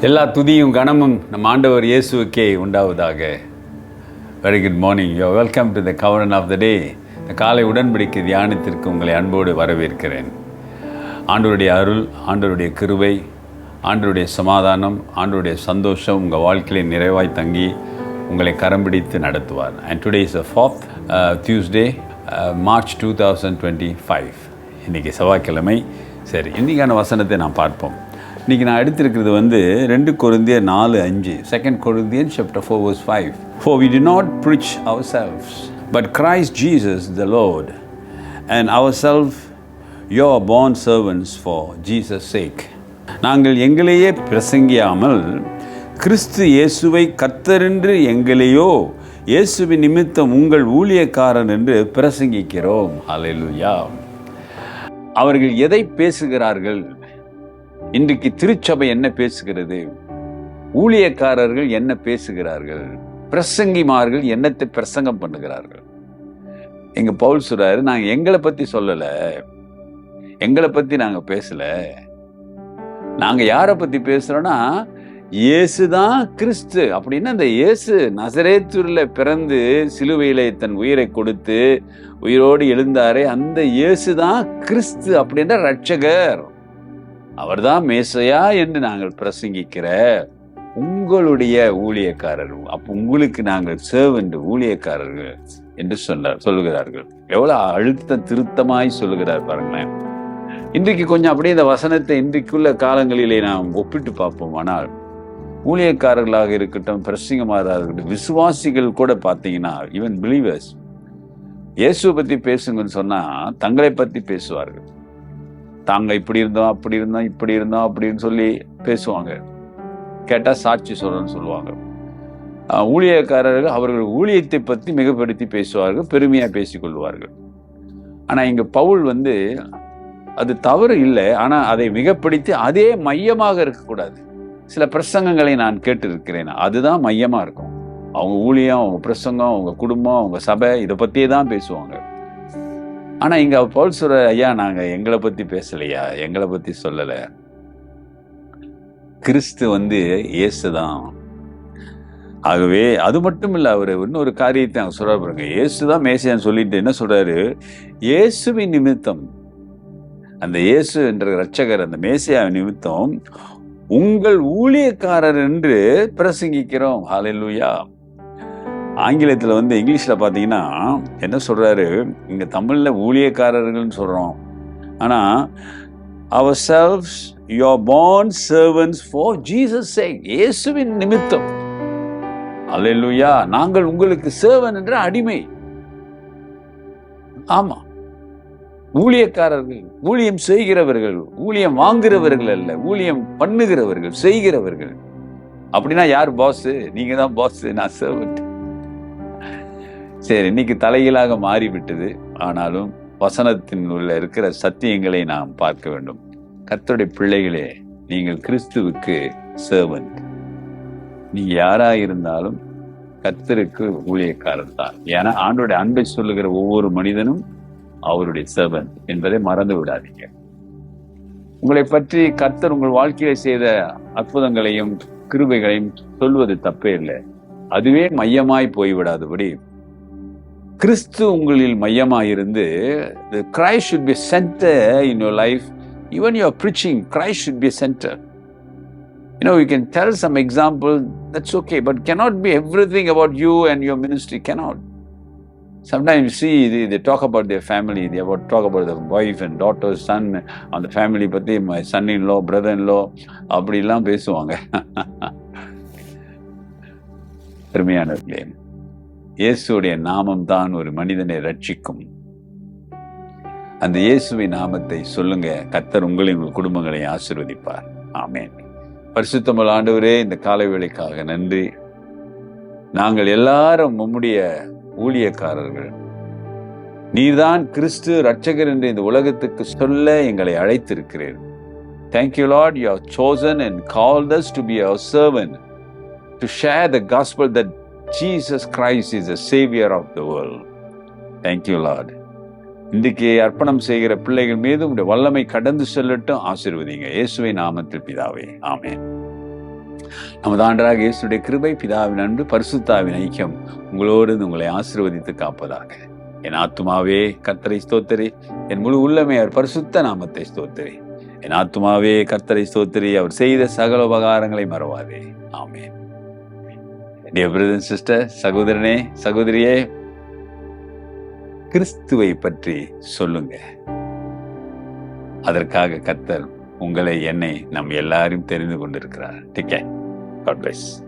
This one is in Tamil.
எல்லா துதியும் கனமும் நம் ஆண்டவர் இயேசுவுக்கே உண்டாவதாக. Very good morning. You are welcome to the கவர்னன் ஆஃப் த டே. இந்த காலை உடன்படிக்கை தியானத்திற்கு உங்களை அன்போடு வரவேற்கிறேன். ஆண்டவருடைய அருள், ஆண்டவருடைய கிருபை, ஆண்டவருடைய சமாதானம், ஆண்டவருடைய சந்தோஷம் உங்கள் வாழ்க்கையில் நிறைவாய் தங்கி உங்களை கரம் பிடித்து நடத்துவார். And today is the 4th Tuesday, March 2025. இன்றைக்கி செவ்வாய்க்கிழமை. சரி, இன்றைக்கான வசனத்தை நாம் பார்ப்போம். இன்றைக்கி நான் எடுத்திருக்கிறது 2 கொரிந்தியர் 4:5. 2 Corinthians chapter 4 verse 5. For we do not preach ourselves, but Christ Jesus the Lord, and ourselves your born servants for Jesus' sake. நாங்கள் எங்களையே பிரசங்கியாமல் கிறிஸ்து இயேசுவை கர்த்தரென்று எங்களையோ இயேசுவின் நிமித்தம் உங்கள் ஊழியக்காரன் என்று பிரசங்கிக்கிறோம். ஹல்லேலூயா. அவர்கள் எதை பேசுகிறார்கள்? இன்றைக்கு திருச்சபை என்ன பேசுகிறது? ஊழியக்காரர்கள் என்ன பேசுகிறார்கள்? பிரசங்கிமார்கள் என்னத்தை பிரசங்கம் பண்ணுகிறார்கள்? எங்க பவுல் சொல்றாரு, நாங்க எங்களை பத்தி சொல்லல, எங்களை பத்தி நாங்க பேசல. நாங்க யாரை பத்தி பேசுறோம்னா, இயேசுதான் கிறிஸ்து. அப்படின்னா அந்த இயேசு நசரேத்தூர்ல பிறந்து சிலுவையிலே தன் உயிரை கொடுத்து உயிரோடு எழுந்தாரே, அந்த இயேசுதான் கிறிஸ்து அப்படின்ற ரட்சகர். அவர்தான் மேசையா என்று நாங்கள் பிரசங்கிக்கிற உங்களுடைய ஊழியக்காரர். அப்போ உங்களுக்கு நாங்கள் சர்வெண்ட், ஊழியக்காரர்கள் என்று சொல்லுகிறார்கள். எவ்வளவு அழுத்தம் திருத்தமாய் சொல்லுகிறார் பாருங்களேன். இன்றைக்கு கொஞ்சம் அப்படியே இந்த வசனத்தை இன்றைக்குள்ள காலங்களிலே நாம் ஒப்பிட்டு பார்ப்போம். ஆனால் ஊழியக்காரர்களாக இருக்கட்டும், பிரசங்கமாக இருக்கட்டும், விசுவாசிகள் கூட பார்த்தீங்கன்னா, ஈவன் பிலீவர்ஸ், இயேசுவை பற்றி பேசுங்கன்னு சொன்னா தங்களை பற்றி பேசுவார்கள். தாங்க இப்படி இருந்தோம், அப்படி இருந்தோம், இப்படி இருந்தோம் அப்படின்னு சொல்லி பேசுவாங்க. கேட்டால் சாட்சி சொல்றேன்னு சொல்லுவாங்க. ஊழியக்காரர்கள் அவர்கள் ஊழியத்தை பற்றி மிகப்படுத்தி பேசுவார்கள், பெருமையாக பேசிக்கொள்வார்கள். ஆனால் இங்கே பவுல் அது தவறு இல்லை, ஆனால் அதை மிகப்படுத்தி அதே மையமாக இருக்கக்கூடாது. சில பிரசங்கங்களை நான் கேட்டு இருக்கிறேன், அதுதான் மையமாக இருக்கும். அவங்க ஊழியம், அவங்க பிரசங்கம், அவங்க குடும்பம், அவங்க சபை, இதை பற்றியே தான் பேசுவாங்க. ஆனால் இங்கே பவுல் சொல்ற, ஐயா நாங்கள் எங்களை பற்றி பேசலையா, எங்களை பற்றி சொல்லலை. கிறிஸ்து இயேசுதான். ஆகவே அது மட்டும் இல்லை, அவர் இன்னொரு காரியத்தை அவங்க சொல்ற பாருங்க. இயேசுதான் மேசியான்னு சொல்லிட்டு என்ன சொல்றாரு? இயேசுவின் நிமித்தம், அந்த இயேசு என்ற ரட்சகர், அந்த மேசியா நிமித்தம் உங்கள் ஊழியக்காரர் என்று பிரசங்கிக்கிறோம். ஹல்லேலூயா. ஆங்கிலத்தில் இங்கிலீஷில் பார்த்தீங்கன்னா என்ன சொல்றாரு? இங்கே தமிழில் ஊழியக்காரர்கள்னு சொல்கிறோம், ஆனால் ourselves your born servants for Jesus' sake, இயேசுவின் நிமித்தம். ஹல்லேலூயா. நாங்கள் உங்களுக்கு சேவன் என்ற அடிமை. ஆமா, ஊழியக்காரர்கள், ஊழியம் செய்கிறவர்கள், ஊழியம் வாங்குகிறவர்கள் அல்ல, ஊழியம் பண்ணுகிறவர்கள், செய்கிறவர்கள். அப்படின்னா யார் பாஸ்? நீங்க தான் பாஸ், நான் சர்வன்ட். சரி, இன்னைக்கு தலைகீழாக மாறிவிட்டது. ஆனாலும் வசனத்தின் உள்ள இருக்கிற சத்தியங்களை நாம் பார்க்க வேண்டும். கர்த்தருடைய பிள்ளைகளே, நீங்கள் கிறிஸ்துவுக்கு சர்வன்ட். நீங்க யாரா இருந்தாலும் கர்த்தருக்கு ஊழியக்காரர் தான். ஏன்னா ஆண்டோடைய அன்பை சொல்லுகிற ஒவ்வொரு மனிதனும் அவருடைய சர்வன்ட் என்பதை மறந்து விடாதீங்க. உங்களை பற்றி கர்த்தர் உங்கள் வாழ்க்கையில செய்த அற்புதங்களையும் கிருபைகளையும் சொல்வது தப்பே இல்லை. அதுவே மையமாய் போய்விடாதபடி கிறிஸ்து உங்களில் மையமாயிருந்து, the Christ should be center in your life. Even your preaching, Christ should be center. You can tell some example, that's okay, but cannot be everything about you and your ministry. Cannot. Sometimes you see they talk about their family, they talk about the wife and daughter, son, on the family, but my son-in-law, brother-in-law, அப்படிலாம் பேசுவாங்க. பெருமையானவர்களே, இயேசுடைய நாமம் தான் ஒரு மனிதனை ரட்சிக்கும். அந்த இயேசுவின் நாமத்தை சொல்லுங்க. கர்த்தர் உங்களையும் உங்கள் குடும்பங்களை ஆசீர்வதிப்பார். ஆமென். பரிசுத்தமுள்ள ஆண்டவரே, இந்த காலை வேளைக்காக நன்றி. நாங்கள் எல்லாரும் உம்முடைய ஊழியக்காரர்கள். நீர்தான் கிறிஸ்து ரட்சகர் என்று இந்த உலகத்துக்கு சொல்ல எங்களை அழைத்திருக்கிறீர். Thank you Lord, you have chosen and called us to be your servant, to share the gospel that Jesus Christ is the savior of the world. Thank you Lord. இன்றைக்கு அர்ப்பணம் செய்கிற பிள்ளைகள் மீது உங்களுடைய வல்லமை கடந்து செல்லட்டும். ஆசீர்வதிங்க. இயேசுவின் நாமத்தில் பிதாவே, ஆமென். நமது ஆண்டவராகிய இயேசுடைய கிருபை, பிதாவின் அன்பு, பரிசுத்தாவின் ஐக்கியம் உங்களோடு உங்களை ஆசீர்வதித்து காப்பதாக. என் ஆத்துமாவே கர்த்தரை ஸ்தோத்திரி, என் முழு உள்ளமே அவர் பரிசுத்த நாமத்தை ஸ்தோத்திரி. என் ஆத்துமாவே கர்த்தரை ஸ்தோத்திரி, அவர் செய்த சகல உபகாரங்களை மறவாதே. ஆமென். Dear brothers and sisters, சகோதரனே சகோதரியே, கிறிஸ்துவை பற்றி சொல்லுங்க. அதற்காக கர்த்தர் உங்களை, என்னை, நம் எல்லாரையும் தெரிந்து கொண்டிருக்கிறார். Take care. God bless.